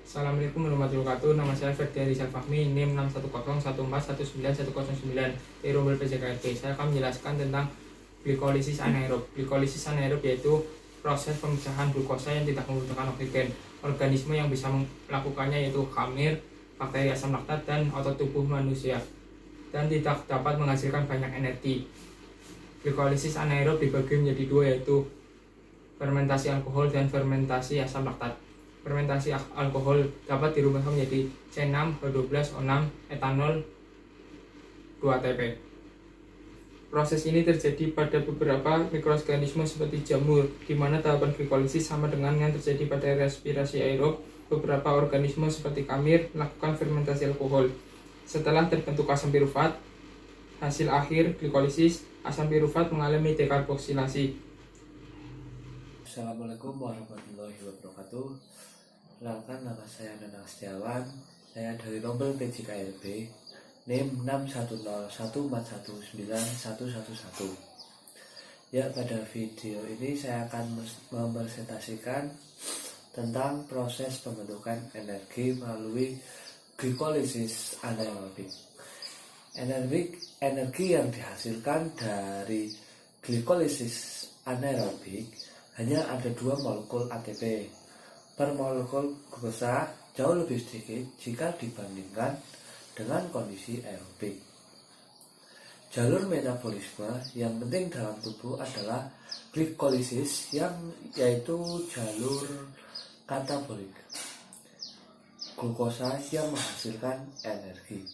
Assalamualaikum warahmatullahi wabarakatuh. Nama saya Ferdian Rizal Fahmi, NIM 6101419199109 dari Rombel PJKRB. Saya akan menjelaskan tentang glikolisis anaerob. Glikolisis anaerob yaitu proses pemecahan glukosa yang tidak membutuhkan oksigen. Organisme yang bisa melakukannya yaitu khamir, bakteri asam laktat, dan otot tubuh manusia, dan tidak dapat menghasilkan banyak energi. Glikolisis anaerob dibagi menjadi dua, yaitu fermentasi alkohol dan fermentasi asam laktat. Fermentasi alkohol dapat dirubah menjadi C6H12O6 etanol 2-TP. Proses ini terjadi pada beberapa mikroorganisme seperti jamur, di mana tahapan glikolisis sama dengan yang terjadi pada respirasi aerob. Beberapa organisme seperti khamir melakukan fermentasi alkohol. Setelah terbentuk asam pirufat, hasil akhir glikolisis, asam pirufat mengalami dekarboksilasi. Assalamualaikum warahmatullahi wabarakatuh. Perkenalkan, nama saya Nanang Setiawan. Saya dari Rombel PJKRB, NIM 61014191111. Ya, pada video ini saya akan mempresentasikan tentang proses pembentukan energi melalui glikolisis anaerobik. Energi yang dihasilkan dari glikolisis anaerobik hanya ada 2 molekul ATP per molekul glukosa, jauh lebih sedikit jika dibandingkan dengan kondisi aerobik. Jalur metabolisme yang penting dalam tubuh adalah glikolisis, yaitu jalur katabolik glukosa yang menghasilkan energi.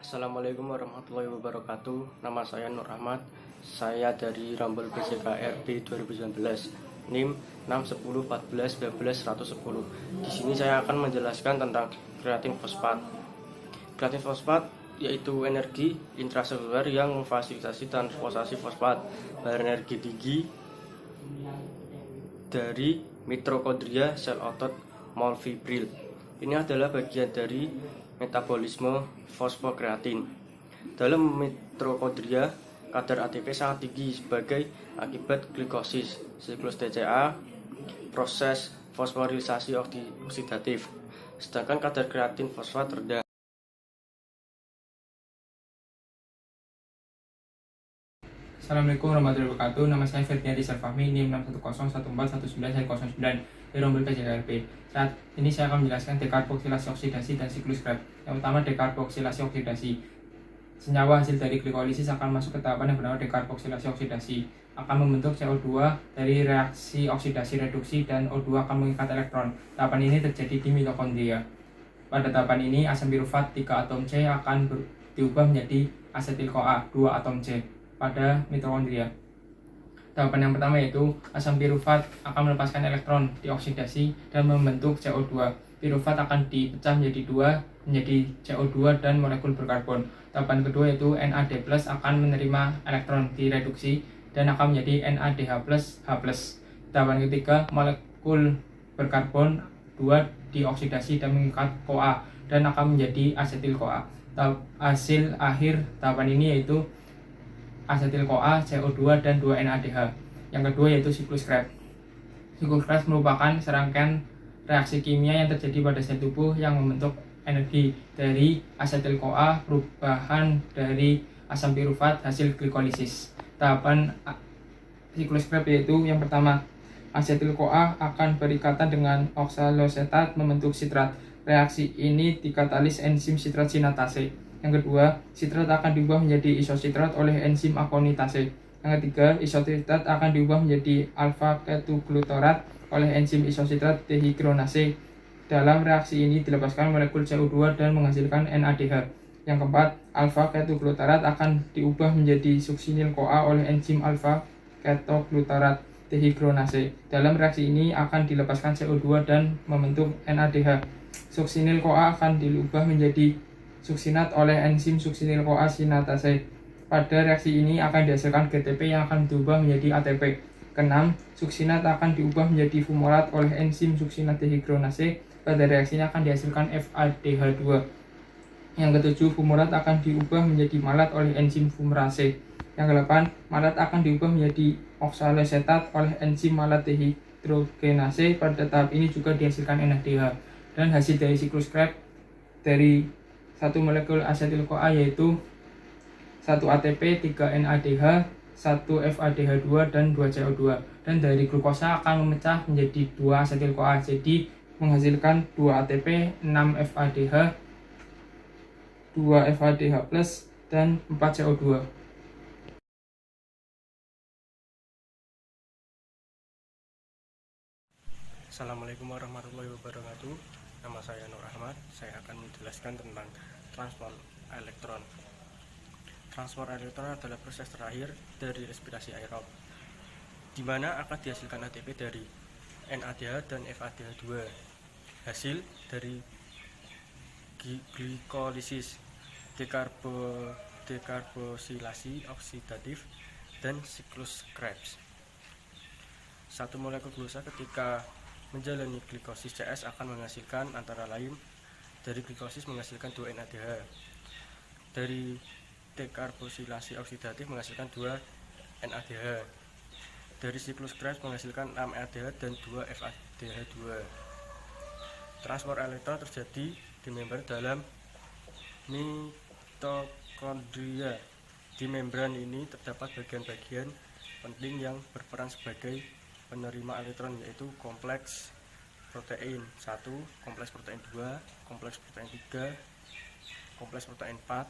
Assalamualaikum warahmatullahi wabarakatuh. Nama saya Nur Ahmad. Saya dari Rombel PJKRB 2019, NIM 61014191110. Di sini saya akan menjelaskan tentang kreatin fosfat. Kreatin fosfat yaitu energi intraseluler yang memfasilitasi transposasi fosfat berenergi tinggi dari mitokondria sel otot molfibril. Ini adalah bagian dari metabolisme fosfokreatin. Dalam mitokondria, kadar ATP sangat tinggi sebagai akibat glikosis, siklus TCA, proses fosforilisasi oksidatif, sedangkan kadar kreatin fosfat rendah. Assalamualaikum warahmatullahi wabarakatuh. Nama saya Ferdian Rizal Fahmi, NIM 61014191909 dari Rombel PJKRB. Saat ini saya akan menjelaskan dekarboksilasi oksidasi dan siklus Krebs. Yang pertama, dekarboksilasi oksidasi. Senyawa hasil dari glikolisis akan masuk ke tahapan yang bernama dekarboksilasi oksidasi. Akan membentuk CO2 dari reaksi oksidasi reduksi, dan O2 akan mengikat elektron. Tahapan ini terjadi di mitokondria. Pada tahapan ini, asam pirufat 3 atom C akan diubah menjadi asetil-CoA 2 atom C pada mitokondria. Tahapan yang pertama yaitu asam pirufat akan melepaskan elektron dioksidasi dan membentuk CO2. Pirufat akan dipecah menjadi 2 menjadi CO2 dan molekul berkarbon. Tahapan kedua yaitu NAD+ akan menerima elektron direduksi dan akan menjadi NADH+, H+. Tahapan ketiga, molekul berkarbon 2 dioksidasi dan mengikat CoA dan akan menjadi asetil-CoA. Hasil akhir tahapan ini yaitu asetil-CoA, CO2 dan 2 NADH. Yang kedua yaitu siklus Krebs. Siklus Krebs merupakan serangkaian reaksi kimia yang terjadi pada sel tubuh yang membentuk energi dari asetil-CoA, perubahan dari asam pirufat hasil glikolisis. Tahapan siklus Krebs yaitu yang pertama, asetil-CoA akan berikatan dengan oksalosetat membentuk sitrat. Reaksi ini dikatalis enzim sitrat sinatase. Yang kedua, sitrat akan diubah menjadi isositrat oleh enzim akonitase. Yang ketiga, isositrat akan diubah menjadi alfa-ketoglutarat oleh enzim isositrat dehidronase. Dalam reaksi ini dilepaskan molekul CO2 dan menghasilkan NADH. Yang keempat, alfa-ketoglutarat akan diubah menjadi suksinil-CoA oleh enzim alfa-ketoglutarat dehidronase. Dalam reaksi ini akan dilepaskan CO2 dan membentuk NADH. Suksinil-CoA akan diubah menjadi suksinat oleh enzim suksinil-CoA sinatase. Pada reaksi ini akan dihasilkan GTP yang akan diubah menjadi ATP. Keenam, suksinat akan diubah menjadi fumarat oleh enzim suksinat dehidronase. Pada reaksi ini akan dihasilkan FADH2. Yang ketujuh, fumarat akan diubah menjadi malat oleh enzim fumarase. Yang kedelapan, malat akan diubah menjadi oksalosetat oleh enzim malat dehidrogenase. Pada tahap ini juga dihasilkan NADH. Dan hasil dari siklus Krebs dari satu molekul asetil CoA yaitu 1 ATP, 3 NADH, 1 FADH2 dan 2 CO2. Dan dari glukosa akan memecah menjadi 2 asetil CoA. Jadi menghasilkan 2 ATP, 6 FADH, 2 FADH+, dan 4 CO2. Assalamualaikum warahmatullahi wabarakatuh. Nama saya Nur Ahmad. Saya akan menjelaskan tentang transport elektron. Transport elektron adalah proses terakhir dari respirasi aerob, di mana akan dihasilkan ATP dari NADH dan FADH2, hasil dari glikolisis, dekarbosilasi oksidatif, dan siklus Krebs. Satu molekul glukosa ketika menjalani glikosis CS akan menghasilkan antara lain dari glikosis menghasilkan 2 NADH, dari dekarbosilasi oksidatif menghasilkan 2 NADH, dari siklus Krebs menghasilkan 6 NADH dan 2 FADH2. Transport elektron terjadi di membran dalam mitokondria. Di membran ini terdapat bagian-bagian penting yang berperan sebagai penerima elektron, yaitu kompleks protein 1, kompleks protein 2, kompleks protein 3, kompleks protein 4,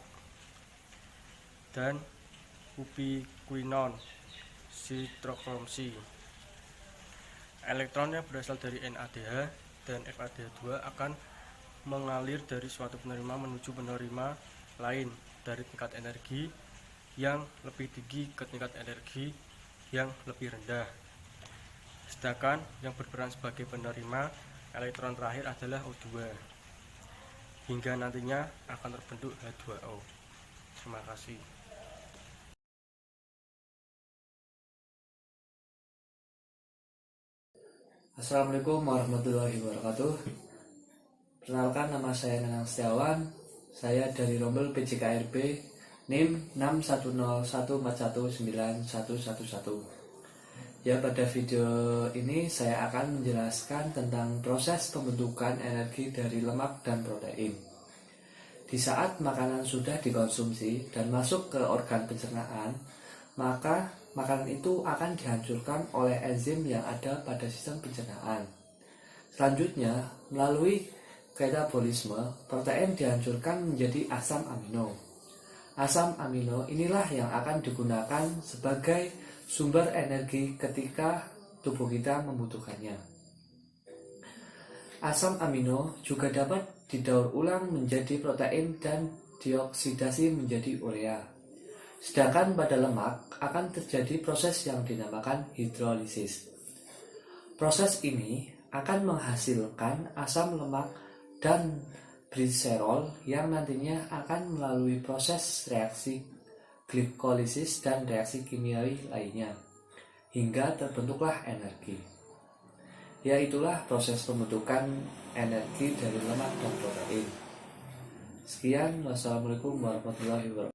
dan ubiquinon sitrokrom-C. Elektron yang berasal dari NADH dan FADH2 akan mengalir dari suatu penerima menuju penerima lain dari tingkat energi yang lebih tinggi ke tingkat energi yang lebih rendah. Sedangkan yang berperan sebagai penerima elektron terakhir adalah O2, hingga nantinya akan terbentuk H2O. Terima kasih. Assalamualaikum warahmatullahi wabarakatuh. Perkenalkan, nama saya Nanang Setiawan. Saya dari Rombel PJKRB NIM 61014191111. Ya, pada video ini saya akan menjelaskan tentang proses pembentukan energi dari lemak dan protein. Di saat makanan sudah dikonsumsi dan masuk ke organ pencernaan, maka makanan itu akan dihancurkan oleh enzim yang ada pada sistem pencernaan. Selanjutnya, melalui katabolisme, protein dihancurkan menjadi asam amino. Asam amino inilah yang akan digunakan sebagai sumber energi ketika tubuh kita membutuhkannya. Asam amino juga dapat didaur ulang menjadi protein dan dioksidasi menjadi urea. Sedangkan pada lemak akan terjadi proses yang dinamakan hidrolisis. Proses ini akan menghasilkan asam lemak dan gliserol yang nantinya akan melalui proses reaksi glikolisis dan reaksi kimiawi lainnya, hingga terbentuklah energi. Ya, itulah proses pembentukan energi dari lemak dan protein. Sekian, wassalamualaikum warahmatullahi wabarakatuh.